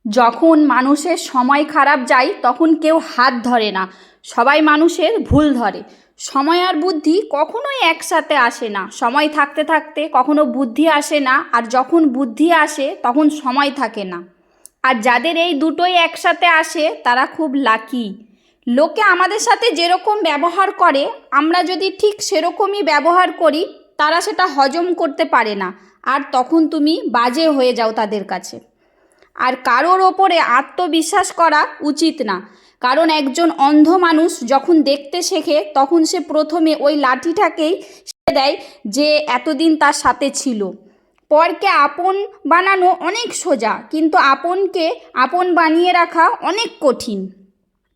যখন মানুষের সময় খারাপ যায় তখন কেউ হাত ধরে না, সবাই মানুষের ভুল ধরে। সময় আর বুদ্ধি কখনোই একসাথে আসে না। সময় থাকতে থাকতে কখনো বুদ্ধি আসে না, আর যখন বুদ্ধি আসে তখন সময় থাকে না। আর যাদের এই দুটোই একসাথে আসে তারা খুব লাকি। লোকে আমাদের সাথে যেরকম ব্যবহার করে, আমরা যদি ঠিক সেরকমই ব্যবহার করি, তারা সেটা হজম করতে পারে না, আর তখন তুমি বাজে হয়ে যাও তাদের কাছে। আর কারোর ওপরে আত্মবিশ্বাস করা উচিত না, কারণ একজন অন্ধ মানুষ যখন দেখতে শেখে তখন সে প্রথমে ওই লাঠিটাকেই দেয় যে এতদিন তার সাথে ছিল। পরকে আপন বানানো অনেক সোজা, কিন্তু আপনকে আপন বানিয়ে রাখা অনেক কঠিন।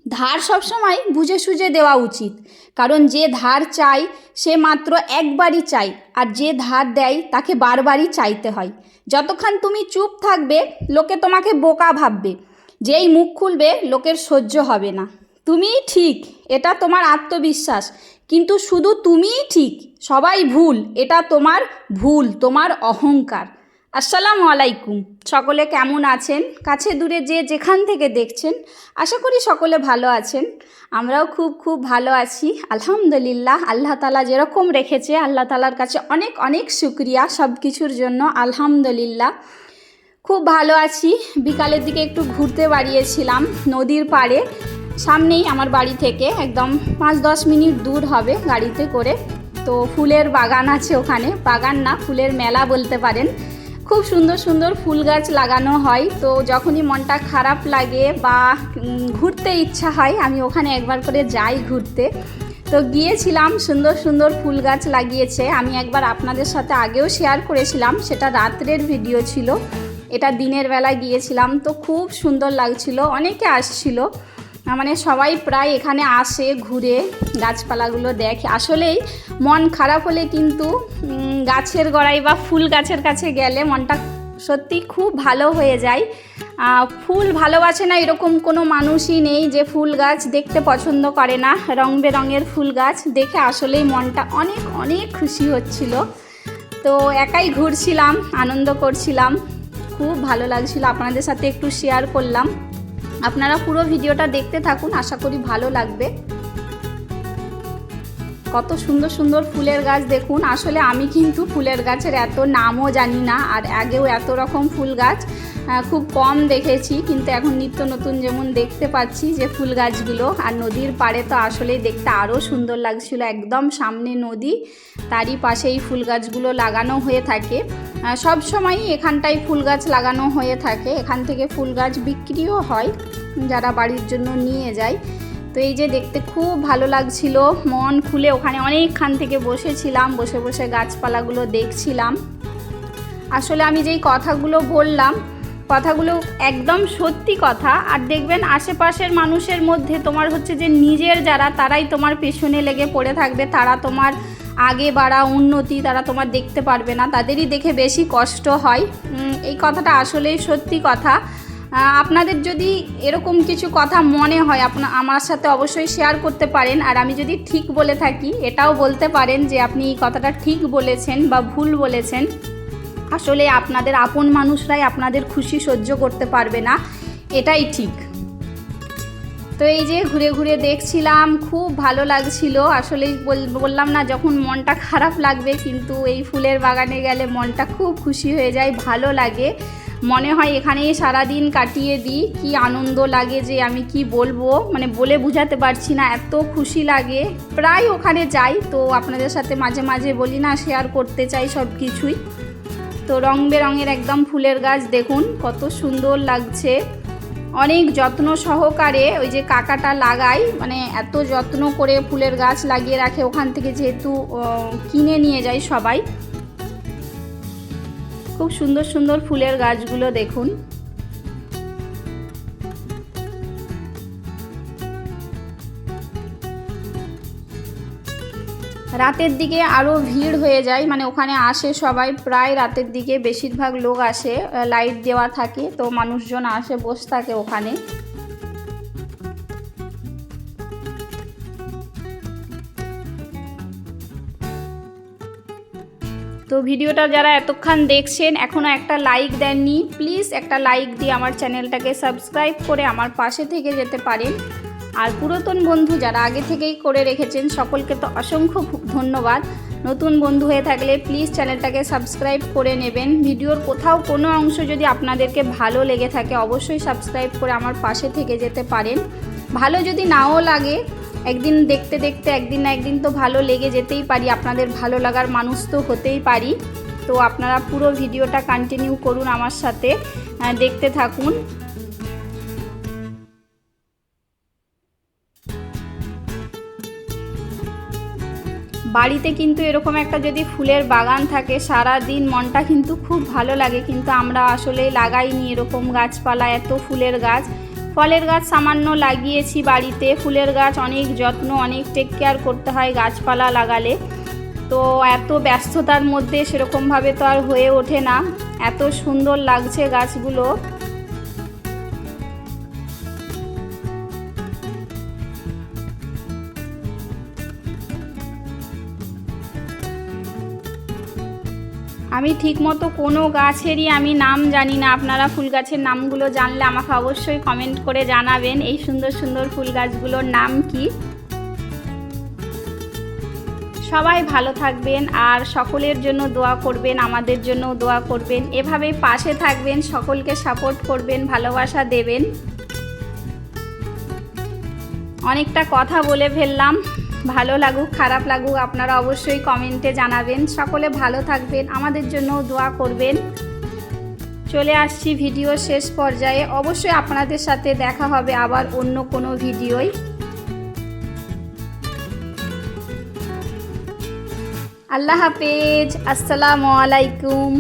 ধার সবসময় বুঝে সুঝে দেওয়া উচিত, কারণ যে ধার চায় সে মাত্র একবারই চায়, আর যে ধার দেয় তাকে বারবারই চাইতে হয়। যতক্ষণ তুমি চুপ থাকবে লোকে তোমাকে বোকা ভাববে, যেই মুখ খুলবে লোকের সহ্য হবে না। তুমিই ঠিক, এটা তোমার আত্মবিশ্বাস, কিন্তু শুধু তুমিই ঠিক, সবাই ভুল, এটা তোমার ভুল, তোমার অহংকার। আসসালামু আলাইকুম। সকলে কেমন আছেন? কাছে দূরে যে যেখান থেকে দেখছেন, আশা করি সকলে ভালো আছেন। আমরাও খুব খুব ভালো আছি, আলহামদুলিল্লাহ। আল্লাহ তাআলা যেরকম রেখেছে, আল্লাহ তাআলার কাছে অনেক অনেক শুকরিয়া সব কিছুর জন্য, আলহামদুলিল্লাহ। খুব ভালো আছি। বিকালের দিকে একটু ঘুরতে বেরিয়েছিলাম নদীর পাড়ে, সামনেই আমার বাড়ি থেকে একদম 5-10 মিনিট দূর হবে গাড়িতে করে। তো ফুলের বাগান আছে ওখানে, বাগান না ফুলের মেলা বলতে পারেন। খুব সুন্দর সুন্দর ফুল গাছ লাগানো হয়। তো যখনই মনটা খারাপ লাগে বা ঘুরতে ইচ্ছা হয়, আমি ওখানে একবার করে যাই ঘুরতে। তো গিয়েছিলাম, সুন্দর সুন্দর ফুল গাছ লাগিয়েছে। আমি একবার আপনাদের সাথে আগেও শেয়ার করেছিলাম, সেটা রাত্রের ভিডিও ছিল, এটা দিনের বেলায় গিয়েছিলাম। তো খুব সুন্দর লাগছিল, অনেকে আসছিল, মানে সবাই প্রায় এখানে আসে ঘুরে, গাছপালাগুলো দেখে। আসলেই মন খারাপ হলে কিন্তু গাছের গোড়ায় বা ফুল গাছের কাছে গেলে মনটা সত্যি খুব ভালো হয়ে যায়। ফুল ভালোবাসে না এরকম কোনো মানুষই নেই যে ফুল গাছ দেখতে পছন্দ করে না। রং বেরঙের ফুল গাছ দেখে আসলেই মনটা অনেক অনেক খুশি হচ্ছিল। তো একাই ঘুরছিলাম, আনন্দ করছিলাম, খুব ভালো লাগছিল। আপনাদের সাথে একটু শেয়ার করলাম, আপনারা পুরো ভিডিওটা দেখতে থাকুন, আশা করি ভালো লাগবে। কত সুন্দর সুন্দর ফুলের গাছ দেখুন। আসলে আমি কিন্তু ফুলের গাছের এত নামও জানি না, আর আগেও এত রকম ফুল গাছ খুব কম দেখেছি, কিন্তু এখন নিত্য নতুন যেমন দেখতে পাচ্ছি যে ফুল গাছগুলো। আর নদীর পাড়ে তো আসলেই দেখতে আরও সুন্দর লাগছিল, একদম সামনে নদী, তারই পাশে এই ফুল গাছগুলো লাগানো হয়ে থাকে। সব সময়ই এখানটায় ফুল গাছ লাগানো হয়ে থাকে, এখান থেকে ফুল গাছ বিক্রিও হয়, যারা বাড়ির জন্য নিয়ে যায়। তো এই যে দেখতে খুব ভালো লাগছিল, মন খুলে ওখানে অনেকক্ষণ থেকে বসেছিলাম, বসে বসে গাছপালাগুলো দেখছিলাম। আসলে আমি যেই কথাগুলো বললাম, কথাগুলো একদম সত্যি কথা। আর দেখবেন আশেপাশের মানুষের মধ্যে তোমার হচ্ছে যে নিজের যারা, তারাই তোমার পেছনে লেগে পড়ে থাকবে, তারা তোমার আগে বাড়া উন্নতি তারা তোমার দেখতে পারবে না, তাদেরই দেখে বেশি কষ্ট হয়। এই কথাটা আসলেই সত্যি কথা। আপনাদের যদি এরকম কিছু কথা মনে হয় আমার সাথে অবশ্যই শেয়ার করতে পারেন। আর আমি যদি ঠিক বলে থাকি এটাও বলতে পারেন যে আপনি এই কথাটা ঠিক বলেছেন বা ভুল বলেছেন। আসলে আপনাদের আপন মানুষরাই আপনাদের খুশি সহ্য করতে পারবে না, এটাই ঠিক। তো এই যে ঘুরে ঘুরে দেখছিলাম, খুব ভালো লাগছিল। আসলেই বললাম না, যখন মনটা খারাপ লাগবে কিন্তু এই ফুলের বাগানে গেলে মনটা খুব খুশি হয়ে যায়, ভালো লাগে, মনে হয় এখানেই সারাদিন কাটিয়ে দিই। কি আনন্দ লাগে যে আমি কি বলবো, মানে বলে বোঝাতে পারছি না, এত খুশি লাগে। প্রায় ওখানে যাই, তো আপনাদের সাথে মাঝে মাঝে বলি না, শেয়ার করতে চাই সব কিছুই। তো রং বেরঙের একদম ফুলের গাছ দেখুন কত সুন্দর লাগছে, অনেক যত্ন সহকারে ওই যে কাকাটা লাগায়, মানে এত যত্ন করে ফুলের গাছ লাগিয়ে রাখে ওখান থেকে, যেহেতু কিনে নিয়ে যায় সবাই। খুব সুন্দর সুন্দর ফুলের গাছগুলো দেখুন। রাতের দিকে আরও ভিড় হয়ে যায়, মানে ওখানে আসে সবাই প্রায় রাতের দিকে, বেশিরভাগ লোক আসে, লাইট দেওয়া থাকে, তো মানুষজন আসে বসে থাকে ওখানে। তো তো ভিডিওটা যারা এতক্ষণ দেখছেন এখনও একটা লাইক দেননি, প্লিজ একটা লাইক দিয়ে আমার চ্যানেলটাকে সাবস্ক্রাইব করে আমার পাশে থেকে যেতে পারেন। আর পুরাতন বন্ধু যারা আগে থেকেই করে রেখেছেন সকলকে তো অসংখ্য ধন্যবাদ। নতুন বন্ধু হয়ে থাকলে প্লিজ চ্যানেলটাকে সাবস্ক্রাইব করে নেবেন। ভিডিওর কোথাও কোনো অংশ যদি আপনাদেরকে ভালো লেগে থাকে অবশ্যই সাবস্ক্রাইব করে আমার পাশে থেকে যেতে পারেন। ভালো যদি নাও লাগে একদিন দেখতে দেখতে একদিন না একদিন তো ভালো লেগে যেতেই পারি, আপনাদের ভালো লাগার মানুষ তো হতেই পারি। তো আপনারা পুরো ভিডিওটা কন্টিনিউ করুন, আমার সাথে দেখতে থাকুন। বাড়িতে কিন্তু এরকম একটা যদি ফুলের বাগান থাকে সারা দিন মনটা কিন্তু খুব ভালো লাগে, কিন্তু আমরা আসলে লাগাইনি এরকম গাছপালা, এত ফুলের গাছ। ফলের গাছ সামান্য লাগিয়েছি বাড়িতে, ফুলের গাছ অনেক যত্ন অনেক টেক কেয়ার করতে হয় গাছপালা লাগালে। তো এত ব্যস্ততার মধ্যে সেরকমভাবে তো আর হয়ে ওঠে না। এত সুন্দর লাগছে গাছগুলো। আমি ঠিকমতো কোনো গাছেরই আমি নাম জানি না। আপনারা ফুল গাছের নামগুলো জানলে আমাকে অবশ্যই কমেন্ট করে জানাবেন এই সুন্দর সুন্দর ফুল গাছগুলোর নাম কি। সবাই ভালো থাকবেন আর সকলের জন্য দোয়া করবেন, আমাদের জন্য দোয়া করবেন। এভাবেই পাশে থাকবেন, সকলকে সাপোর্ট করবেন, ভালোবাসা দেবেন। অনেকটা কথা বলে ফেললাম, ভালো লাগুক খারাপ লাগুক আপনারা অবশ্যই কমেন্টে জানাবেন। সকলে ভালো থাকবেন, আমাদের জন্য দোয়া করবেন। চলে আসছি ভিডিও শেষ পর্যায়ে, অবশ্যই আপনাদের সাথে দেখা হবে আবার অন্য কোনো ভিডিওয়। আল্লাহ হাফেজ, আসসালামু আলাইকুম।